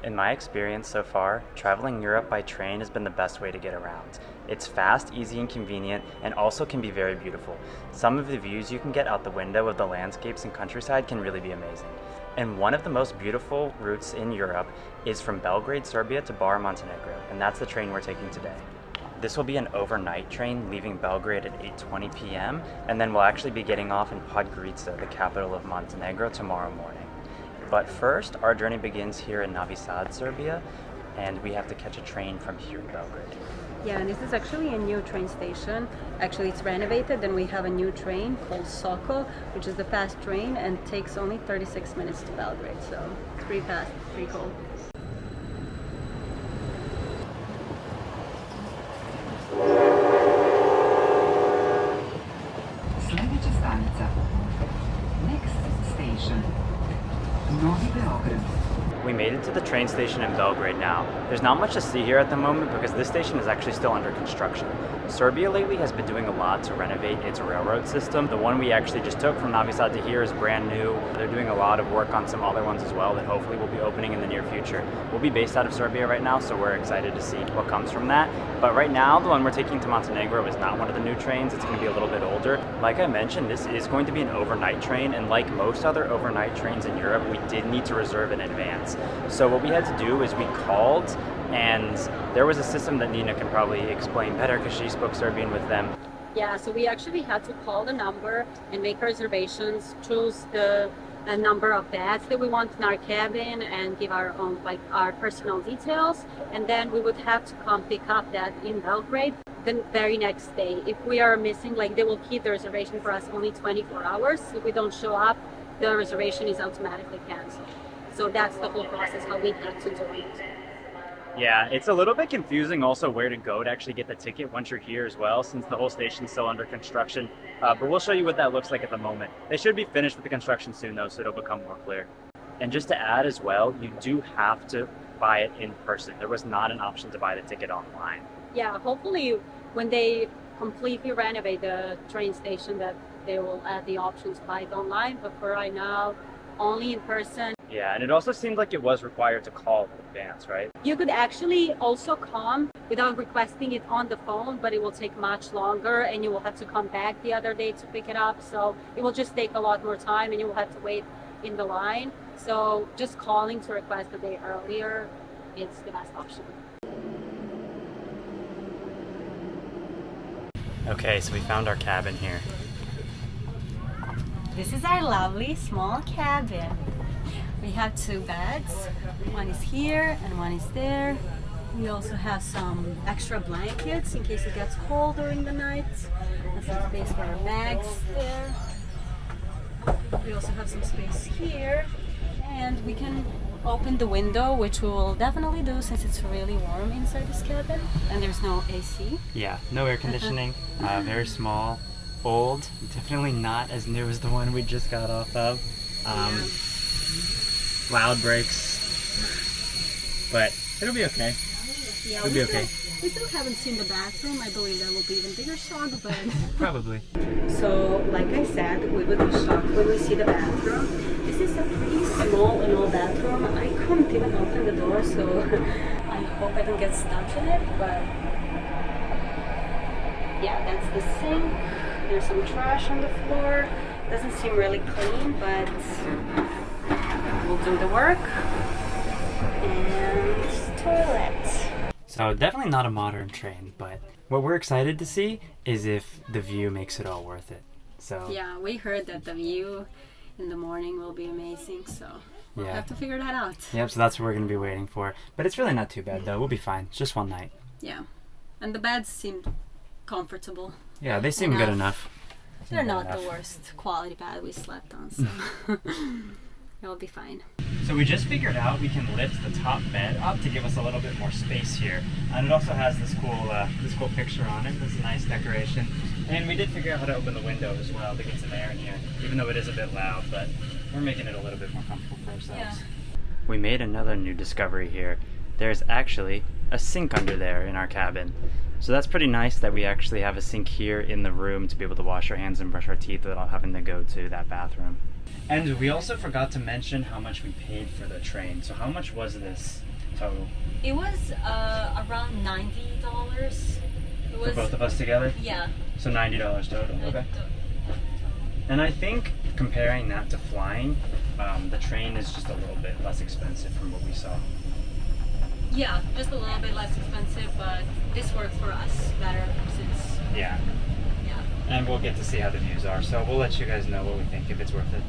In my experience so far, traveling Europe by train has been the best way to get around. It's fast, easy, and convenient, and also can be very beautiful. Some of the views you can get out the window of the landscapes and countryside can really be amazing. And one of the most beautiful routes in Europe is from Belgrade, Serbia to Bar, Montenegro, and that's the train we're taking today. This will be an overnight train leaving Belgrade at 8:20 p.m., and then we'll actually be getting off in Podgorica, the capital of Montenegro, tomorrow morning. But first, our journey begins here in Novi Sad, Serbia, and we have to catch a train from here to Belgrade. Yeah, and this is actually a new train station. Actually, it's renovated, and we have a new train called Soko, which is the fast train and takes only 36 minutes to Belgrade. So it's pretty fast, pretty cool. Sljedeća stanica. Next station. Novi Beograd. We made it to the train station in Belgrade now. There's not much to see here at the moment because this station is actually still under construction. Serbia lately has been doing a lot to renovate its railroad system. The one we actually just took from Novi Sad to here is brand new. They're doing a lot of work on some other ones as well that hopefully will be opening in the near future. We'll be based out of Serbia right now, so we're excited to see what comes from that. But right now, the one we're taking to Montenegro is not one of the new trains. It's going to be a little bit older. Like I mentioned, this is going to be an overnight train, and like most other overnight trains in Europe, we did need to reserve in advance. So what we had to do is we called, and there was a system that Nina can probably explain better because she spoke Serbian with them. Yeah, so we actually had to call the number and make reservations, choose the number of beds that we want in our cabin, and give our own, like, our personal details, and then we would have to come pick up that in Belgrade the very next day. If we are missing, like, they will keep the reservation for us only 24 hours. If we don't show up, the reservation is automatically canceled. So that's the whole process, how we had to do it. Yeah, it's a little bit confusing also where to go to actually get the ticket once you're here as well, since the whole station's still under construction. But we'll show you what that looks like at the moment. They should be finished with the construction soon though, so it'll become more clear. And just to add as well, you do have to buy it in person. There was not an option to buy the ticket online. Yeah, hopefully when they completely renovate the train station that they will add the option to buy it online, but for right now, only in person. Yeah, and it also seemed like it was required to call in advance, right? You could actually also come without requesting it on the phone, but it will take much longer and you will have to come back the other day to pick it up. So it will just take a lot more time and you will have to wait in the line. So just calling to request a day earlier is the best option. Okay, so we found our cabin here. This is our lovely small cabin. We have two beds. One is here and one is there. We also have some extra blankets in case it gets cold during the night. And some space for our bags there. We also have some space here. And we can open the window, which we will definitely do since it's really warm inside this cabin. And there's no AC. Yeah, no air conditioning, very small. Old, definitely not as new as the one we just got off of. Loud brakes, but it'll be okay. Yeah, it'll be okay. We still haven't seen the bathroom. I believe that will be even bigger shock, but Probably. So, like I said, we would be shocked when we see the bathroom. This is a pretty small and old bathroom. I couldn't even open the door, so I hope I don't get stuck in it. But yeah, that's the sink. There's some trash on the floor. Doesn't seem really clean, but we'll do the work. And toilet. So definitely not a modern train, but what we're excited to see is if the view makes it all worth it. So yeah, we heard that the view in the morning will be amazing, so we'll have to figure that out. Yep, so that's what we're going to be waiting for. But it's really not too bad though. We'll be fine. It's just one night. Yeah, and the beds seem comfortable. Yeah, they seem good enough. They're not the worst quality bed we slept on, so it'll be fine. So we just figured out we can lift the top bed up to give us a little bit more space here. And it also has this cool picture on it. That's a nice decoration. And we did figure out how to open the window as well to get some air in here, even though it is a bit loud, but we're making it a little bit more comfortable for ourselves. Yeah. We made another new discovery here. There's actually a sink under there in our cabin. So that's pretty nice that we actually have a sink here in the room to be able to wash our hands and brush our teeth without having to go to that bathroom. And we also forgot to mention how much we paid for the train. So how much was this? total? It was around $90. It was For both of us together? Yeah. So $90 total. Okay. And I think comparing that to flying, the train is just a little bit less expensive from what we saw. Yeah, just a little bit less expensive, but this works for us better since. Yeah. Yeah. And we'll get to see how the views are, so we'll let you guys know what we think, if it's worth it.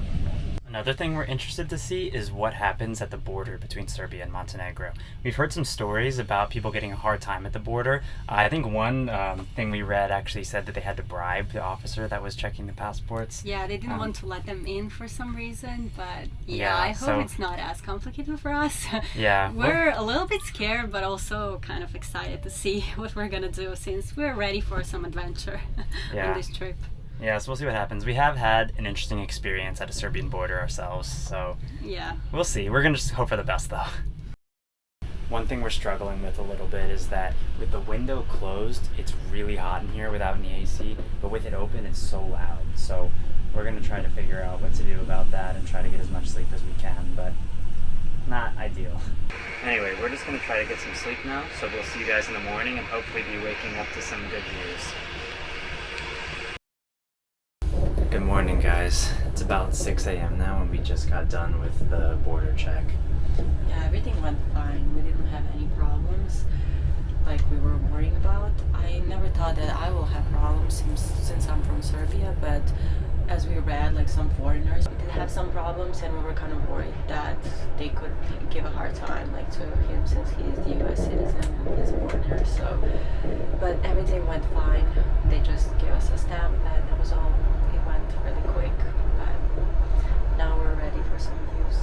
Another thing we're interested to see is what happens at the border between Serbia and Montenegro. We've heard some stories about people getting a hard time at the border. I think one thing we read actually said that they had to bribe the officer that was checking the passports. Yeah, they didn't want to let them in for some reason, but Yeah, I hope so- it's not as complicated for us. Yeah. We're a little bit scared, but also kind of excited to see what we're gonna do since we're ready for some adventure Yeah. on this trip. Yeah, so we'll see what happens. We have had an interesting experience at a Serbian border ourselves, so Yeah. we'll see. We're gonna just hope for the best, though. One thing we're struggling with a little bit is that with the window closed, it's really hot in here without any AC, but with it open, it's so loud. So we're gonna try to figure out what to do about that and try to get as much sleep as we can, but not ideal. Anyway, we're just gonna try to get some sleep now, so we'll see you guys in the morning and hopefully be waking up to some good views. Good morning, guys. It's about 6 a.m. now and we just got done with the border check. Yeah, everything went fine. We didn't have any problems like we were worrying about. I never thought that I will have problems since I'm from Serbia, but as we read, like some foreigners did have some problems, and we were kind of worried that they could give a hard time like to him since he is the U.S. citizen and he's a foreigner. So, but everything went fine. They just gave us a stamp and that was all. It went really quick, but now we're ready for some views.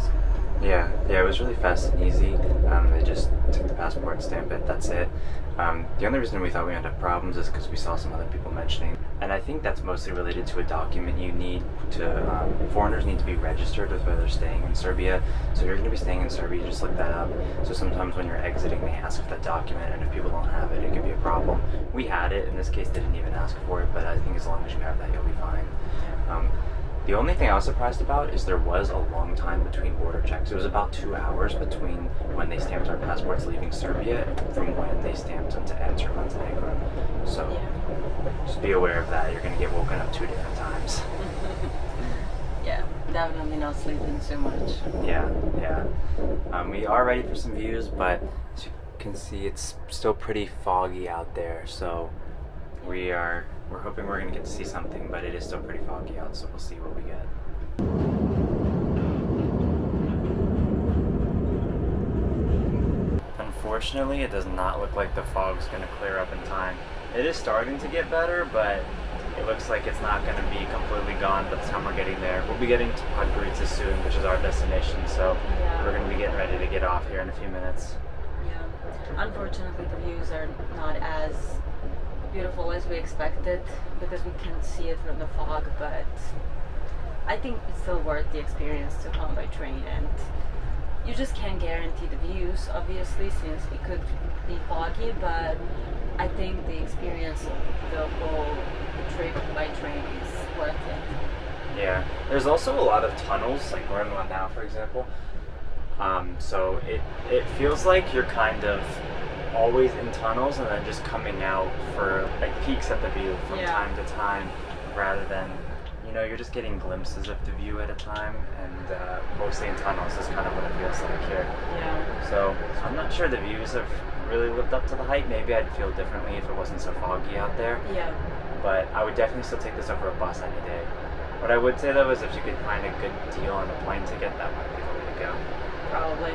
Yeah, it was really fast and easy. They just took the passport, stamp it, that's it. The only reason we thought we would have problems is because we saw some other people mentioning, and I think that's mostly related to a document you need to, foreigners need to be registered with where they're staying in Serbia. So if you're going to be staying in Serbia, just look that up. So sometimes when you're exiting, they ask for that document, and if people don't have it, it can be a problem. We had it, in this case they didn't even ask for it, but I think as long as you have that, you'll be fine. The only thing I was surprised about is there was a long time between border checks. It was about 2 hours between when they stamped our passports leaving Serbia from when they stamped them to enter Montenegro. So just be aware of that. You're going to get woken up 2 different times. Yeah, definitely not sleeping too much. Yeah. We are ready for some views, but as you can see, it's still pretty foggy out there. So we're hoping we're going to get to see something, but it is still pretty foggy out, so we'll see what we get. Unfortunately, it does not look like the fog's going to clear up in time. It is starting to get better, but it looks like it's not going to be completely gone by the time we're getting there. We'll be getting to Podgorica soon, which is our destination, so we're going to be getting ready to get off here in a few minutes. Yeah, unfortunately the views are not as beautiful as we expected because we can't see it from the fog, but I think it's still worth the experience to come by train, and you just can't guarantee the views obviously since it could be foggy, but I think the experience of the whole trip by train is worth it. Yeah, there's also a lot of tunnels, like we're in one now, for example. So it feels like you're kind of always in tunnels and then just coming out for like peeks at the view from time to time, rather than, you know, you're just getting glimpses of the view at a time, and mostly in tunnels is kind of what it feels like here. Yeah. So I'm not sure the views have really lived up to the hype. Maybe I'd feel differently if it wasn't so foggy out there. Yeah. But I would definitely still take this over a bus any day. What I would say though is if you could find a good deal on a plane ticket, that might be the way to go. Probably.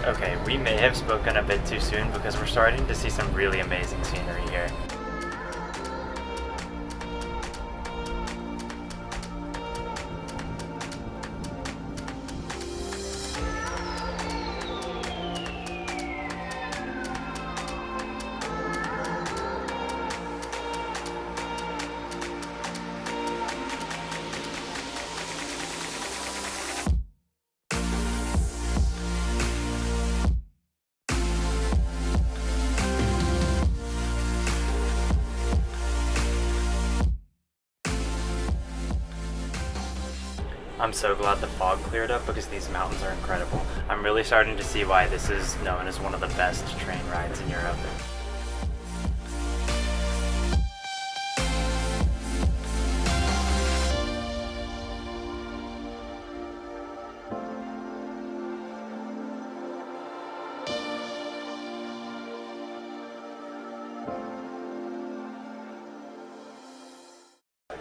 Okay, we may have spoken a bit too soon because we're starting to see some really amazing scenery here. I'm so glad the fog cleared up because these mountains are incredible. I'm really starting to see why this is known as one of the best train rides in Europe.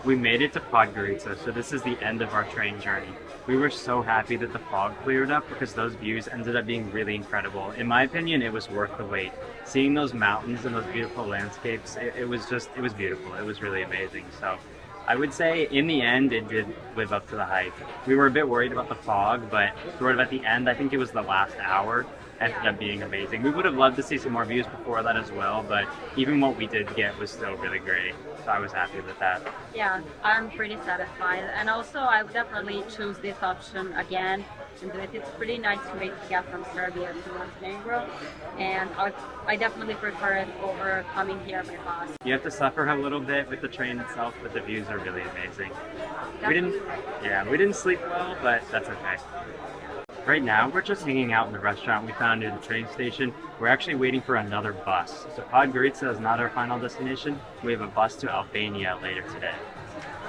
We made it to Podgorica, so this is the end of our train journey. We were so happy that the fog cleared up because those views ended up being really incredible. In my opinion, it was worth the wait. Seeing those mountains and those beautiful landscapes, it was beautiful. It was really amazing. So I would say in the end, it did live up to the hype. We were a bit worried about the fog, but sort of at the end, I think it was the last hour, ended up being amazing. We would have loved to see some more views before that as well, but even what we did get was still really great. So I was happy with that. Yeah, I'm pretty satisfied, and also I would definitely choose this option again and do it. It's a pretty nice way to get from Serbia to Montenegro, and I definitely prefer it over coming here by bus. You have to suffer a little bit with the train itself, but the views are really amazing. We didn't sleep well, but that's okay. Right now, we're just hanging out in the restaurant we found near the train station. We're actually waiting for another bus. So Podgorica is not our final destination. We have a bus to Albania later today.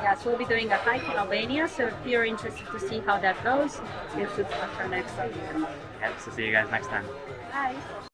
Yeah, so we'll be doing a hike in Albania, so if you're interested to see how that goes, you should watch our next video. Yep, so see you guys next time. Bye!